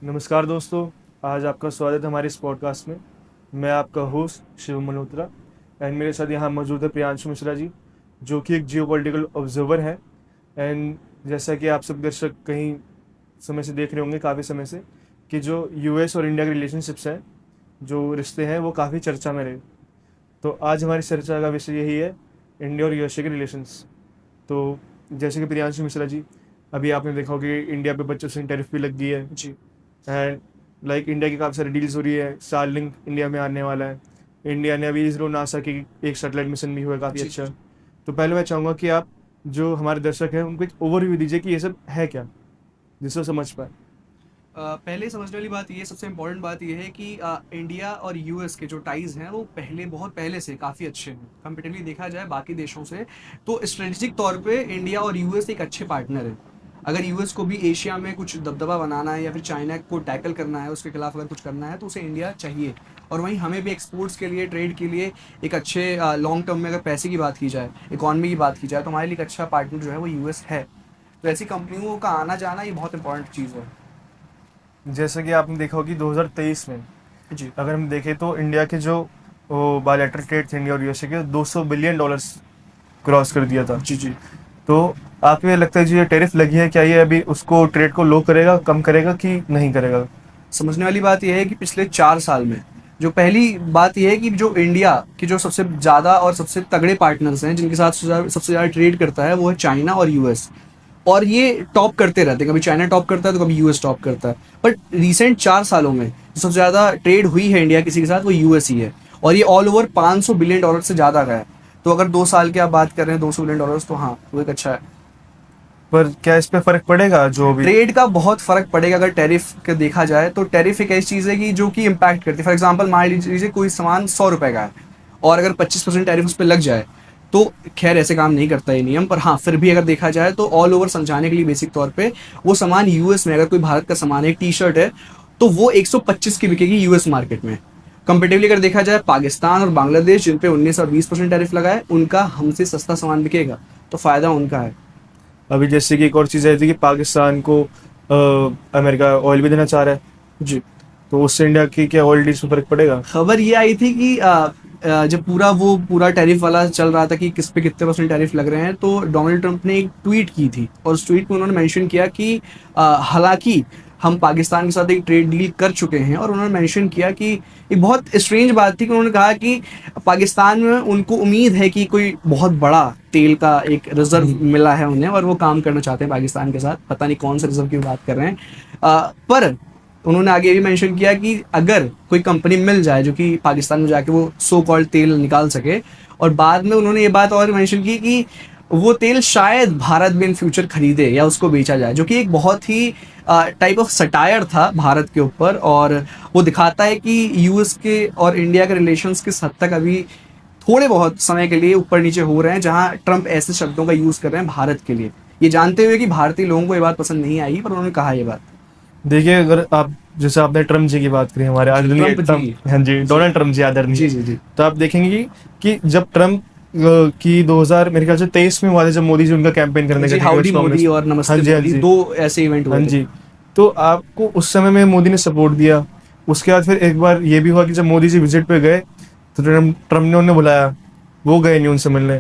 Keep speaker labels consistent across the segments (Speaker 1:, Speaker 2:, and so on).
Speaker 1: नमस्कार दोस्तों, आज आपका स्वागत है हमारे इस पॉडकास्ट में। मैं आपका होस्ट शिव मल्होत्रा एंड मेरे साथ यहाँ मौजूद है प्रियांशु मिश्रा जी, जो कि एक जियोपॉलिटिकल ऑब्जर्वर हैं। एंड जैसा कि आप सब दर्शक कहीं समय से देख रहे होंगे, काफ़ी समय से, कि जो यूएस और इंडिया के रिलेशनशिप्स हैं, जो रिश्ते हैं, वो काफ़ी चर्चा में रहे। तो आज हमारी चर्चा का विषय यही है, इंडिया और यूएसए के रिलेशंस। तो जैसे कि प्रियांशु मिश्रा जी, अभी आपने देखा होगा कि इंडिया पे 25% टैरिफ भी लग गई है।
Speaker 2: जी।
Speaker 1: एंड इंडिया की काफ़ी सारी डील्स हो रही है। स्टारलिंक इंडिया में आने वाला है। इंडिया ने अभी इसरो नासा की एक सैटेलाइट मिशन भी हुआ है, काफ़ी
Speaker 2: जी,
Speaker 1: अच्छा।
Speaker 2: जी।
Speaker 1: तो पहले मैं चाहूँगा कि आप जो हमारे दर्शक हैं उनको एक ओवरव्यू दीजिए कि ये सब है क्या, जिससे वो समझ पाए।
Speaker 2: पहले समझने वाली बात ये, सबसे इम्पोर्टेंट बात ये है कि इंडिया और यूएस के जो टाइज़ हैं वो बहुत पहले से काफ़ी अच्छे हैं। कंपेरेटिवली देखा जाए बाकी देशों से, तो स्ट्रेटेजिक तौर पे इंडिया और यूएस एक अच्छे पार्टनर हैं। अगर यूएस को भी एशिया में कुछ दबदबा बनाना है या फिर चाइना को टैकल करना है, उसके खिलाफ अगर कुछ करना है, तो उसे इंडिया चाहिए। और वहीं हमें भी एक्सपोर्ट्स के लिए, ट्रेड के लिए एक अच्छे लॉन्ग टर्म में अगर पैसे की बात की जाए, इकॉनमी की बात की जाए, तो हमारे लिए एक अच्छा पार्टनर जो है वो यूएस है। तो ऐसी कंपनियों का आना जाना ये बहुत इंपॉर्टेंट चीज़ है।
Speaker 1: जैसे कि आपने देखा होगा कि 2023 में
Speaker 2: जी।
Speaker 1: अगर हम देखें तो इंडिया के जो बायलैटरल ट्रेड थे इंडिया और यूएसए के, $200 बिलियन क्रॉस कर दिया था।
Speaker 2: जी, जी।
Speaker 1: तो आपको ये लगता है जो ये टैरिफ लगी है, क्या ये अभी उसको ट्रेड को लो करेगा, कम करेगा कि नहीं करेगा?
Speaker 2: समझने वाली बात यह है कि पिछले 4 साल में जो पहली बात यह है कि जो इंडिया के जो सबसे ज़्यादा और सबसे तगड़े पार्टनर्स हैं, जिनके साथ सबसे ज़्यादा ट्रेड करता है, वो है चाइना और यूएस। और ये टॉप करते रहते हैं, कभी चाइना टॉप करता है तो कभी यूएस टॉप करता है। बट रिसेंट 4 सालों में जो सबसे ज़्यादा ट्रेड हुई है इंडिया किसी के साथ, वो यूएस ही है। और ये ऑल ओवर $500 बिलियन से ज़्यादा का है। तो अगर 2 साल की आप बात कर रहे हैं, $200 बिलियन, तो हाँ, वो एक अच्छा है।
Speaker 1: पर क्या इस पे फर्क पड़ेगा जो भी?
Speaker 2: ट्रेड का बहुत फर्क पड़ेगा। अगर टैरिफ के देखा जाए तो टैरिफ एक ऐसी चीज़ है कि जो कि इम्पैक्ट करती है। फॉर एग्जांपल मान लीजिए कोई सामान ₹100 का है और अगर 25% टैरिफ उस पर लग जाए, तो खैर ऐसे काम नहीं करता ये नियम, पर हाँ फिर भी अगर देखा जाए तो ऑल ओवर समझाने के लिए बेसिक तौर पे, वो सामान यूएस में, अगर कोई भारत का सामान है, एक टी शर्ट है, तो वो 125 की बिकेगी यूएस मार्केट में। कंपेटिवली अगर देखा जाए, पाकिस्तान और बांग्लादेश, जिन पे 19 और 20% टैरिफ लगा है, उनका हमसे सस्ता सामान बिकेगा, तो फायदा उनका है।
Speaker 1: अभी जैसे कि एक और चीज़ आई थी कि पाकिस्तान को अमेरिका ऑयल भी देना चाह रहा है।
Speaker 2: जी।
Speaker 1: तो उससे इंडिया की क्या ऑयल डील्स में फर्क पड़ेगा?
Speaker 2: खबर ये आई थी कि जब पूरा टैरिफ वाला चल रहा था कि किस पे कितने % टैरिफ लग रहे हैं, तो डोनाल्ड ट्रंप ने एक ट्वीट की थी और उस ट्वीट में उन्होंने मेंशन किया कि हालांकि हम पाकिस्तान के साथ एक ट्रेड डील कर चुके हैं। और उन्होंने मेंशन किया कि एक बहुत स्ट्रेंज बात थी कि उन्होंने कहा कि पाकिस्तान में उनको उम्मीद है कि कोई बहुत बड़ा तेल का एक रिजर्व मिला है उन्हें, और वो काम करना चाहते हैं पाकिस्तान के साथ। पता नहीं कौन सा रिजर्व की बात कर रहे हैं। पर उन्होंने आगे भी मेंशन किया कि अगर कोई कंपनी मिल जाए जो कि पाकिस्तान में जाके वो सो कॉल्ड तेल निकाल सके, और बाद में उन्होंने ये बात और मेंशन की कि वो तेल शायद भारत भी इन फ्यूचर खरीदे या उसको बेचा जाए, जो कि एक बहुत ही टाइप ऑफ सटायर था भारत के ऊपर। और वो दिखाता है कि यूएस के और इंडिया के रिलेशंस किस हद तक अभी थोड़े बहुत समय के लिए ऊपर नीचे हो रहे हैं, जहां ट्रंप ऐसे शब्दों का यूज़ कर रहे हैं भारत के लिए, ये जानते हुए कि भारतीय लोगों को ये बात पसंद नहीं आई, पर उन्होंने कहा ये बात।
Speaker 1: देखिए, अगर आप जैसे आपने ट्रम्प जी की बात करी, हमारे आदरणीय
Speaker 2: ट्रंप जी।
Speaker 1: ट्रम्प, हाँ जी, डोनाल्ड ट्रम्प जी आदरणीय।
Speaker 2: जी, जी, जी।
Speaker 1: तो आप देखेंगे कि जब ट्रम्प की 2000 मेरे ख्याल से 23 में हुआ था, जब मोदी जी उनका कैंपेन करने
Speaker 2: जी,
Speaker 1: गए थे
Speaker 2: हाउडी
Speaker 1: यूएस कांग्रेस
Speaker 2: मोदी
Speaker 1: में।
Speaker 2: और
Speaker 1: हाँ
Speaker 2: नमस्ते
Speaker 1: जी, हाँ
Speaker 2: मोदी,
Speaker 1: जी,
Speaker 2: 2 ऐसे इवेंट
Speaker 1: हाँ
Speaker 2: हुए थे।
Speaker 1: जी। तो आपको उस समय में मोदी ने सपोर्ट दिया। उसके बाद फिर एक बार ये भी हुआ कि जब मोदी जी विजिट पे गए, तो ट्रम्प ने उन्हें बुलाया, वो गए नहीं उनसे मिलने।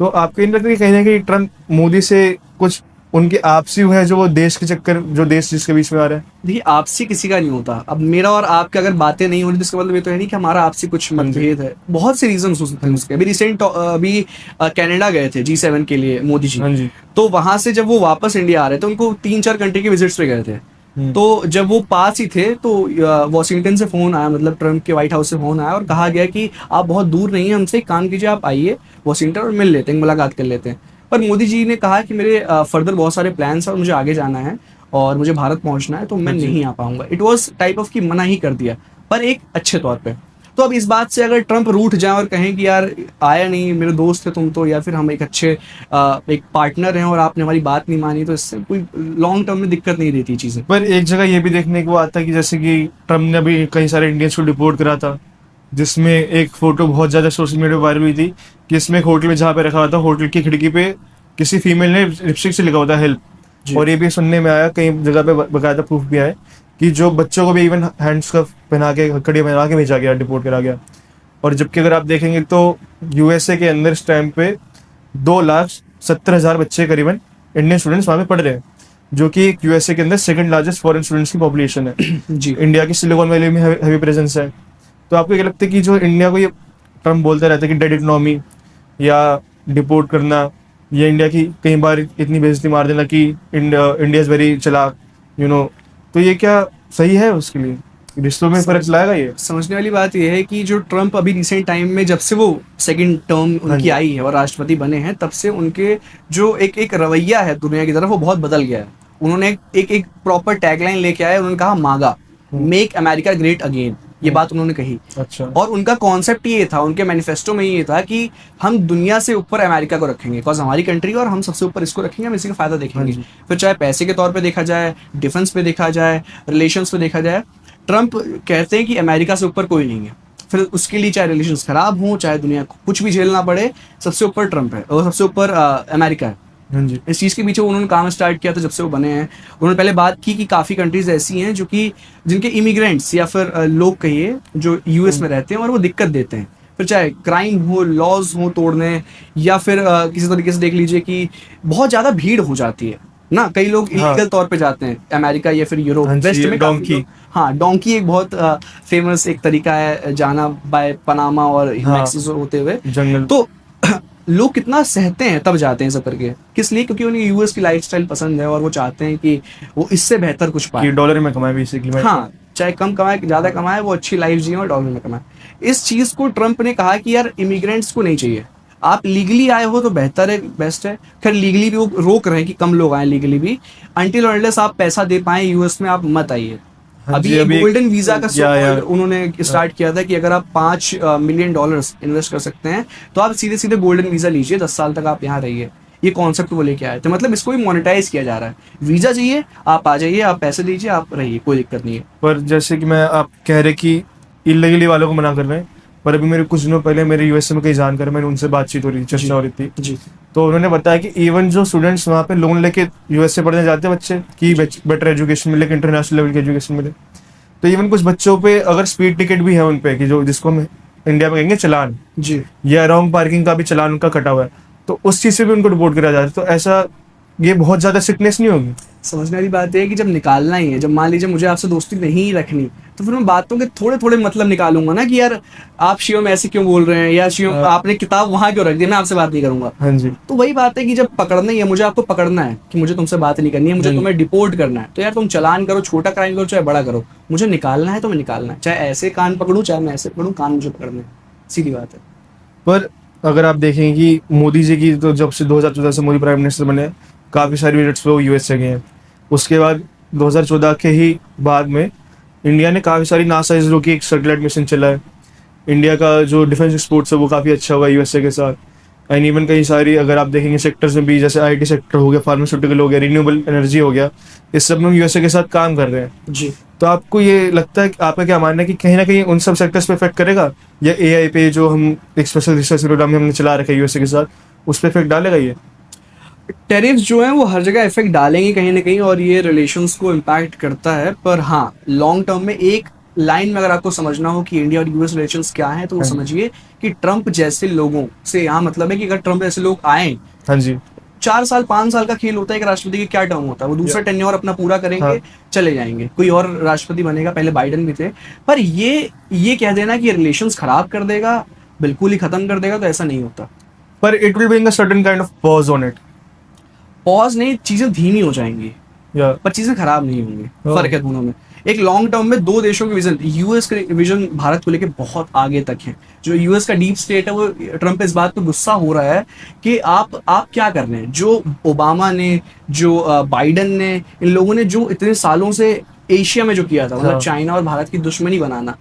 Speaker 1: तो आपको नहीं लगता कि कहीं ना कहीं ट्रम्प मोदी से कुछ उनकी आपसी हुआ है, जो वो देश के चक्कर, जो देश जिसके बीच में आ रहा है?
Speaker 2: देखिए, आपसी किसी का नहीं होता। अब मेरा और आपके अगर बातें नहीं हो रही, तो इसका मतलब ये तो है नहीं कि हमारा आपसी कुछ
Speaker 1: हाँ जी,
Speaker 2: मतभेद है। बहुत से रीजन हो सकते
Speaker 1: हाँ
Speaker 2: हैं
Speaker 1: जी,
Speaker 2: उसके। अभी कनाडा गए थे G7 के लिए मोदी जी।
Speaker 1: हाँ जी।
Speaker 2: तो वहां से जब वो वापस इंडिया आ रहे थे, उनको 3-4 कंट्री के विजिट्स पे गए थे।
Speaker 1: हम्म।
Speaker 2: तो जब वो पास ही थे, तो वॉशिंगटन से फोन आया, मतलब ट्रम्प के व्हाइट हाउस से फोन आया और कहा गया कि आप बहुत दूर नहीं है हमसे, एक काम कीजिए, आप आइए वॉशिंगटन और मिल लेते हैं, मुलाकात कर लेते हैं। पर मोदी जी ने कहा कि मेरे फर्दर बहुत सारे प्लान्स हैं और मुझे आगे जाना है और मुझे भारत पहुंचना है, तो मैं
Speaker 1: हाँ जी।
Speaker 2: नहीं आ पाऊंगा। इट वॉज टाइप ऑफ कि मना ही कर दिया, पर एक अच्छे तौर पे। तो अब इस बात से अगर ट्रंप रूठ जाए और कहें कि यार आया नहीं, मेरे दोस्त थे तुम तो, या फिर हम एक अच्छे एक पार्टनर हैं और आपने हमारी बात नहीं मानी, तो इससे कोई लॉन्ग टर्म में दिक्कत नहीं देती चीज़ें।
Speaker 1: पर एक जगह ये भी देखने को आता है कि जैसे कि ट्रम्प ने अभी कई सारे इंडियंस को डिपोर्ट करा था, जिसमें एक फोटो बहुत ज्यादा सोशल मीडिया पर वायरल हुई थी कि इसमें एक होटल में जहाँ पे रखा हुआ था, होटल की खिड़की पे किसी फीमेल ने लिपस्टिक से लिखा हुआ था हेल्प।
Speaker 2: जी।
Speaker 1: और ये भी सुनने में आया, कई जगह पे बकायदा प्रूफ भी आया कि जो बच्चों को भी इवन हैंड्स का पहना के हथकड़ी पहना के भेजा गया, डिपोर्ट करा गया। और जबकि अगर आप देखेंगे तो यूएसए के अंदर इस टाइम पे 2,70,000 बच्चे करीबन इंडियन स्टूडेंट्स वहाँ पे पढ़ रहे हैं, जो कि एक यूएसए के अंदर सेकंड लार्जेस्ट फॉरेन स्टूडेंट्स की पॉपुलेशन है।
Speaker 2: जी।
Speaker 1: इंडिया की सिलिकॉन वैली में हैवी प्रेजेंस है। तो आपको क्या लगता है कि जो इंडिया को ये ट्रम्प बोलता रहता है कि डेड इकोनॉमी या डिपोर्ट करना, या इंडिया की कई बार इतनी बेइज्जती मार देना कि इंडिया इज वेरी चालाक, तो ये क्या सही है उसके लिए? रिश्तों में फर्क लाएगा ये?
Speaker 2: समझने वाली बात यह है कि जो ट्रम्प अभी रिसेंट टाइम में, जब से वो सेकंड टर्म उनकी आई है और राष्ट्रपति बने हैं, तब से उनके जो एक रवैया है दुनिया की तरफ, वो बहुत बदल गया है। उन्होंने एक प्रॉपर टैगलाइन लेके आए, उन्होंने कहा मागा, मेक अमेरिका ग्रेट अगेन, ये बात उन्होंने कही।
Speaker 1: अच्छा।
Speaker 2: और उनका कॉन्सेप्ट ये था, उनके मैनिफेस्टो में ये था कि हम दुनिया से ऊपर अमेरिका को रखेंगे, बिकॉज हमारी कंट्री और हम सबसे ऊपर इसको रखेंगे, हम इसी का फायदा देखेंगे। फिर चाहे पैसे के तौर पे देखा जाए, डिफेंस पे देखा जाए, रिलेशंस पे देखा जाए, ट्रम्प कहते हैं कि अमेरिका से ऊपर कोई नहीं है। फिर उसके लिए चाहे रिलेशंस खराब हों, चाहे दुनिया को कुछ भी झेलना पड़े, सबसे ऊपर ट्रम्प है और सबसे ऊपर अमेरिका है।
Speaker 1: हाँ जी।
Speaker 2: इस चीज़ के पीछे उन्होंने काम स्टार्ट किया था जब से वो बने हैं। उन्होंने पहले बात की कि काफ़ी कंट्रीज ऐसी हैं जो कि जिनके इमिग्रेंट्स या फिर लोग कहिए जो यूएस में रहते हैं और वो दिक्कत देते हैं, फिर चाहे क्राइम हो, लॉज हो तोड़ने, या फिर किसी तरीके से देख लीजिए कि बहुत ज़्यादा भीड़ हो जाती है ना, कई लोग इलीगल तौर पे जाते हैं अमेरिका या फिर यूरोप, वेस्ट में
Speaker 1: डोंकी।
Speaker 2: हाँ, डोंकी एक बहुत फेमस एक तरीका है जाना, बाय पनामा और मैक्सिको होते हुए
Speaker 1: जंगल।
Speaker 2: तो लोग कितना सहते हैं तब जाते हैं सब करके, किस लिए? क्योंकि उन्हें यूएस की लाइफस्टाइल पसंद है और वो चाहते हैं कि वो इससे बेहतर कुछ पाए,
Speaker 1: डॉलर में कमाए बेसिकली।
Speaker 2: हाँ, चाहे कम कमाए ज्यादा कमाए, वो अच्छी लाइफ जिए और डॉलर में कमाए। इस चीज को ट्रम्प ने कहा कि यार इमिग्रेंट्स को नहीं चाहिए, आप लीगली आए हो तो बेहतर है, बेस्ट है। खैर लीगली भी वो रोक रहे हैं कि कम लोग आए लीगली भी, अनटिल अनलेस आप पैसा दे पाए यूएस में, आप मत आइए। अभी गोल्डन वीजा का उन्होंने स्टार्ट किया था कि अगर आप $5 मिलियन इन्वेस्ट कर सकते हैं तो आप सीधे सीधे गोल्डन वीजा लीजिए, 10 साल तक आप यहाँ रहिए। ये कॉन्सेप्ट वो लेके आए थे, मतलब इसको भी मोनेटाइज किया जा रहा है। वीजा चाहिए, आप आ जाइए, आप पैसे दीजिए, आप रहिए, कोई दिक्कत नहीं है।
Speaker 1: पर जैसे कि मैं आप कह रहे कि इलीगली वालों को मना कर रहे हैं, पर अभी मेरे कुछ दिनों पहले मेरे यूएसए में कई जानकार, मैंने उनसे बातचीत हो रही, चर्चा हो रही थी
Speaker 2: जी।
Speaker 1: तो उन्होंने बताया कि इवन जो स्टूडेंट्स वहाँ पे लोन लेके यूएसए पढ़ने जाते हैं बच्चे कि बेटर एजुकेशन मिले, इंटरनेशनल लेवल की एजुकेशन मिले, तो इवन कुछ बच्चों पे अगर स्पीड टिकट भी है उन पे, कि जो जिसको हम इंडिया में कहेंगे चलान
Speaker 2: जी,
Speaker 1: या रॉन्ग पार्किंग का भी चलान उनका कटा हुआ है, तो उस चीज़ से भी उनको रिपोर्ट करा जा रहा है। तो ऐसा ये बहुत ज़्यादा सिकनेस नहीं होगी?
Speaker 2: समझने वाली बात है कि जब निकालना ही है, जब मान लीजिए मुझे आपसे दोस्ती नहीं रखनी, तो फिर मैं बातों के थोड़े थोड़े मतलब निकालूंगा ना कि यार आप शिवम ऐसे क्यों बोल रहे हैं, या शिवम आपने किताब वहां क्यों रख दी, मैं आपसे बात नहीं करूंगा।
Speaker 1: हाँ जी।
Speaker 2: तो वही बात है कि जब पकड़ना ही है, मुझे आपको पकड़ना है कि मुझे तुमसे बात नहीं करनी है, मुझे तुम्हें डिपोर्ट करना है, तो यार तुम चलान करो, छोटा क्राइम करो चाहे बड़ा करो, मुझे निकालना है तो मैं निकालना है, चाहे ऐसे कान पकड़ूं चाहे मैं ऐसे पकड़ूं, कान मुझे पकड़ना है, सीधी बात है।
Speaker 1: पर अगर आप देखें कि मोदी जी की तो जब से 2014 से मोदी प्राइम मिनिस्टर बने, काफ़ी सारी विजिट्स पे वो यूएसए गए हैं। उसके बाद 2014 के ही बाद में इंडिया ने काफ़ी सारी नासा इसरो की एक सैटेलाइट मिशन चला है। इंडिया का जो डिफेंस एक्सपोर्ट्स है वो काफ़ी अच्छा हुआ यूएसए के साथ। एंड इवन कई सारी अगर आप देखेंगे सेक्टर्स में भी, जैसे आईटी सेक्टर हो गया, फार्मास्यूटिकल हो गया, रिन्यूएबल एनर्जी हो गया, इस सब में यूएसए के साथ काम कर रहे हैं
Speaker 2: जी।
Speaker 1: तो आपको ये लगता है कि आपका क्या मानना है कि कहीं ना कहीं उन सब सेक्टर्स पे इफेक्ट करेगा, या एआई पे जो हम एक स्पेशल रिसर्च प्रोग्राम हमने चला रखा है यूएसए के साथ, उस पर इफेक्ट डालेगा ये?
Speaker 2: टेरिफ्स जो हैं वो हर जगह इफेक्ट डालेंगे कहीं ना कहीं, और ये रिलेशंस को इम्पैक्ट करता है। पर हाँ, लॉन्ग टर्म में एक लाइन में अगर आपको समझना हो कि इंडिया और यूएस रिलेशंस क्या है, तो वो समझिए कि ट्रम्प जैसे लोगों से यहाँ मतलब है कि अगर ट्रम्प जैसे लोग आए,
Speaker 1: हाँ जी,
Speaker 2: 4 साल 5 साल का खेल होता है कि राष्ट्रपति का क्या टर्म होता है, वो दूसरा टेन्योर अपना पूरा करेंगे, चले जाएंगे, कोई और राष्ट्रपति बनेगा, पहले बाइडेन भी थे। पर ये कह देना कि रिलेशंस खराब कर देगा, बिल्कुल ही खत्म कर देगा, तो ऐसा नहीं होता।
Speaker 1: पर it will bring a certain kind of pause on it.
Speaker 2: Pause नहीं, चीजें धीमी हो जाएंगी पर चीजें खराब नहीं होंगी, फर्क है दोनों में। एक लॉन्ग टर्म में दो देशों के विजन, यूएस के विजन भारत को लेके बहुत आगे तक है। जो यूएस का डीप स्टेट है, वो ट्रम्प इस बात पे गुस्सा हो रहा है कि आप क्या कर रहे हैं। जो ओबामा ने, जो बाइडन ने, इन लोगों ने जो इतने सालों से एशिया में जो किया था, मतलब चाइना और भारत की दुश्मनी बनाना,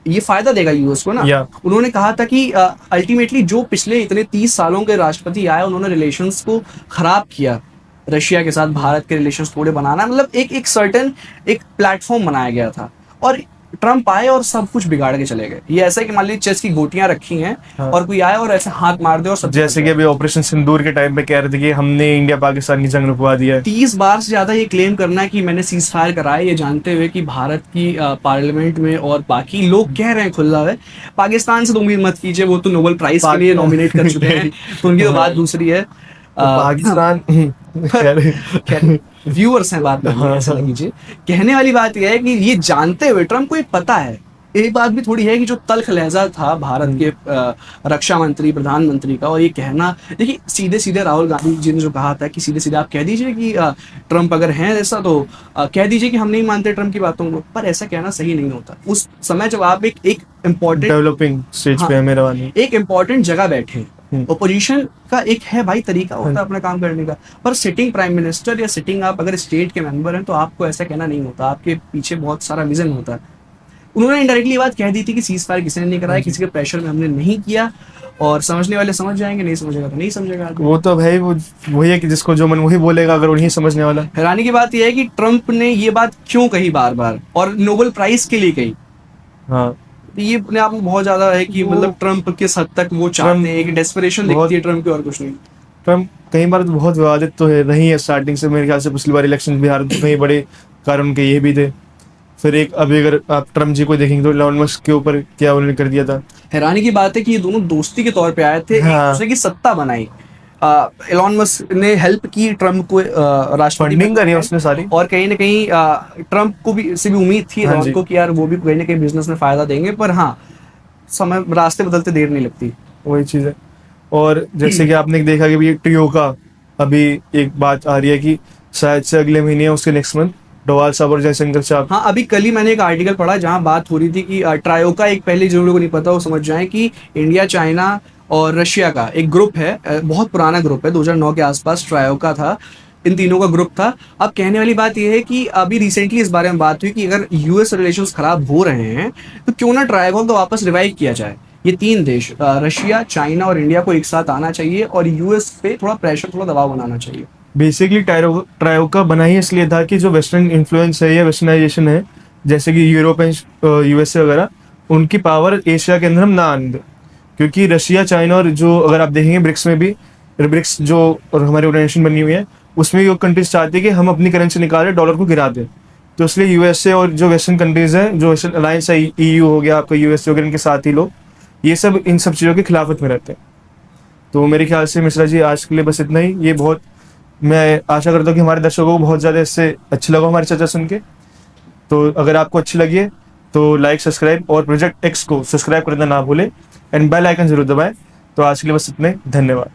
Speaker 2: ये फायदा देगा यूएस को ना। उन्होंने कहा था कि अल्टीमेटली जो पिछले इतने 30 सालों के राष्ट्रपति आए, उन्होंने रिलेशंस को खराब किया, रशिया के साथ भारत के रिलेशंस थोड़े बनाना, मतलब एक सर्टेन एक प्लेटफॉर्म बनाया गया था। और ट्रम्प आए और सब कुछ बिगाड़ के चले गए। ये ऐसा है कि मान लीजिए चेस की गोटियां रखी हैं
Speaker 1: हाँ।
Speaker 2: और कोई आए और ऐसे हाथ मार दे और सब
Speaker 1: जैसे कि अभी ऑपरेशन सिंदूर के टाइम पे कह रहे थे कि हमने इंडिया पाकिस्तान की जंग रुकवा दिया है।
Speaker 2: 30 बार से ज्यादा ये क्लेम करना है कि मैंने सीज फायर कराया, ये जानते हुए कि भारत की पार्लियामेंट में और बाकी लोग कह रहे हैं खुला है। पाकिस्तान से तो उम्मीद मत कीजिए, वो तो नोबेल प्राइज के लिए नॉमिनेट कर चुके हैं, तो उनकी तो बात दूसरी है।
Speaker 1: तो पाकिस्तान
Speaker 2: खैर व्यूअर्स हैं, बात नहीं है, ऐसा ना कीजिए। कहने वाली बात यह है कि ये जानते हुए ट्रम्प को ये पता है, एक बात भी थोड़ी है कि जो तल्ख लहजा था भारत के रक्षा मंत्री प्रधानमंत्री का, और ये कहना, देखिए सीधे सीधे राहुल गांधी जी ने जो कहा था कि सीधे सीधे आप कह दीजिए कि ट्रम्प अगर हैं ऐसा तो कह दीजिए कि हम नहीं मानते ट्रम्प की बातों को, पर ऐसा कहना सही नहीं होता। उस समय जब आप एक इम्पोर्टेंट
Speaker 1: डेवलपिंग स्टेज पे है मेरा वाली,
Speaker 2: एक इम्पोर्टेंट जगह बैठे, ओपोजिशन का एक है भाई तरीका होता है अपना काम करने का, पर सिटिंग प्राइम मिनिस्टर या सिटिंग आप अगर स्टेट के मेंबर हैं तो आपको ऐसा कहना नहीं होता, आपके पीछे बहुत सारा विजन होता है। उन्होंने इनडायरेक्टली ये बात कह दी थी कि सीज फायर किसी ने नहीं कराया, किसी के प्रेशर में हमने नहीं किया, और समझने वाले समझ जाएंगे, नहीं समझेगा तो नहीं समझेगा।
Speaker 1: वो तो भाई वो वही है कि जिसको जो मन वही बोलेगा, अगर उन्हीं समझने वाला।
Speaker 2: हैरानी की बात यह है कि ट्रम्प ने ये बात क्यों कही बार बार, और नोबेल प्राइज के लिए कही।
Speaker 1: हाँ,
Speaker 2: ये अपने आप में बहुत ज्यादा है कि मतलब ट्रम्प किस हद तक वो चाहते हैं, एक डेस्परेशन दिखती है ट्रम्प की, और कुछ नहीं।
Speaker 1: ट्रम्प कई बार बहुत विवादित तो है नहीं है स्टार्टिंग से, मेरे ख्याल से पिछली बार इलेक्शन बिहार में कई बड़े कारण के ये भी थे। फिर एक अभी अगर आप ट्रम्प जी को देखेंगे तो इलॉन मस्क के ऊपर क्या उन्होंने कर दिया था।
Speaker 2: हैरानी की बात है कि ये दोनों दोस्ती के तौर पे आए थे, एक
Speaker 1: हाँ।
Speaker 2: दूसरे की सत्ता बनाई। एलॉन मस्क ने हेल्प की ट्रम्प को राष्ट्रपति
Speaker 1: फंडिंग करी
Speaker 2: बनाने,
Speaker 1: उसने सारी,
Speaker 2: और कहीं ना कहीं ट्रम्प को भी से भी उम्मीद थी
Speaker 1: हाँ
Speaker 2: एलॉन
Speaker 1: जी।
Speaker 2: को कि यार वो भी कहीं ना कहीं बिजनेस में फायदा देंगे, पर हाँ समय रास्ते बदलते देर नहीं लगती।
Speaker 1: वही चीज़ है। और जैसे कि आपने देखा कि ट्रियो का अभी एक बात आ रही है कि शायद से अगले महीने उसके नेक्स्ट मंथ डोवाल साहब और जयशंकर साहब।
Speaker 2: हाँ, अभी कल ही मैंने एक आर्टिकल पढ़ा जहाँ बात हो रही थी कि ट्रायो का एक, पहले जो लोगों को नहीं पता वो समझ जाए कि इंडिया, चाइना और रशिया का एक ग्रुप है, बहुत पुराना ग्रुप है, 2009 के आसपास ट्रायो का था, इन तीनों का ग्रुप था। अब कहने वाली बात यह है कि अभी रिसेंटली इस बारे में बात हुई कि अगर यूएस रिलेशंस खराब हो रहे हैं तो क्यों ना ट्रायो को वापस रिवाइव किया जाए। ये तीन देश रशिया, चाइना और इंडिया को एक साथ आना चाहिए और यूएस पे थोड़ा प्रेशर, थोड़ा दबाव बनाना चाहिए।
Speaker 1: बेसिकली ट्रायो का बना ही इसलिए था कि जो वेस्टर्न इन्फ्लुएंस है या वेस्टर्नाइजेशन है, जैसे कि यूरोप एंड यूएसए वगैरह, उनकी पावर एशिया के अंदर हम ना आने दें। क्योंकि रशिया, चाइना और जो अगर आप देखेंगे ब्रिक्स में भी, ब्रिक्स जो और हमारी ऑर्गेनाइजेशन बनी हुई है उसमें भी वो कंट्रीज चाहती है कि हम अपनी करेंसी निकालें, डॉलर को गिरा दें। तो इसलिए यूएसए और जो वेस्टर्न कंट्रीज हैं, जो वेस्टर्न अलायंस है, ईयू हो गया आपका, यूएसए वगैरह, इनके साथ ही लोग ये सब इन सब चीज़ों की खिलाफत में रहते हैं। तो मेरे ख्याल से मिश्रा जी आज के लिए बस इतना ही। ये बहुत, मैं आशा करता हूँ कि हमारे दर्शकों को बहुत ज़्यादा इससे अच्छा लगा हमारी चर्चा सुन के। तो अगर आपको अच्छी लगी है तो लाइक, सब्सक्राइब और प्रोजेक्ट एक्स को सब्सक्राइब करना ना भूलें एंड बेल आइकन जरूर दबाएं। तो आज के लिए बस इतने, धन्यवाद।